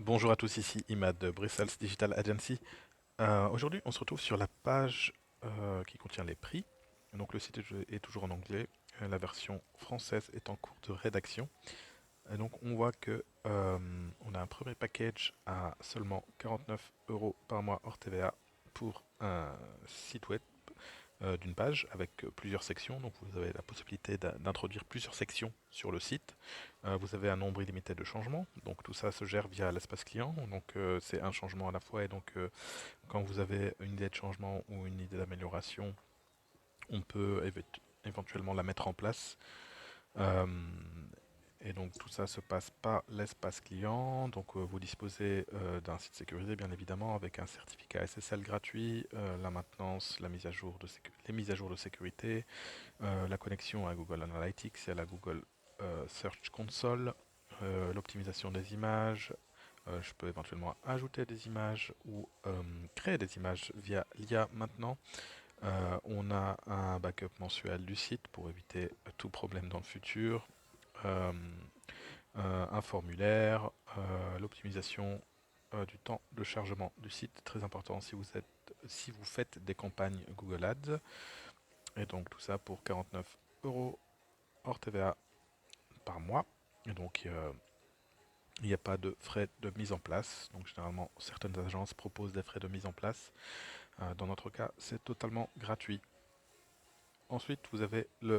Bonjour à tous, ici Imad de Brussels Digital Agency. Aujourd'hui, on se retrouve sur la page qui contient les prix. Donc le site est toujours en anglais. La version française est en cours de rédaction. Et donc on voit que on a un premier package à seulement 49 euros par mois hors TVA pour un site web d'une page avec plusieurs sections. Donc vous avez la possibilité d'introduire plusieurs sections sur le site. Vous avez un nombre illimité de changements. Donc tout ça se gère via l'espace client. Donc c'est un changement à la fois. Et donc quand vous avez une idée de changement ou une idée d'amélioration, on peut éventuellement la mettre en place. Euh, et donc tout ça se passe par l'espace client. Donc vous disposez d'un site sécurisé bien évidemment avec un certificat SSL gratuit, la maintenance, la mise à jour de les mises à jour de sécurité, la connexion à Google Analytics et à la Google Search Console, l'optimisation des images. Je peux éventuellement ajouter des images ou créer des images via l'IA maintenant. On a un backup mensuel du site pour éviter tout problème dans le futur. Euh, un formulaire, l'optimisation du temps de chargement du site, très important si vous faites des campagnes Google Ads. Et donc tout ça pour 49 euros hors TVA par mois. Et donc il n'y a pas de frais de mise en place. Donc généralement certaines agences proposent des frais de mise en place. Dans notre cas, c'est totalement gratuit. Ensuite, vous avez le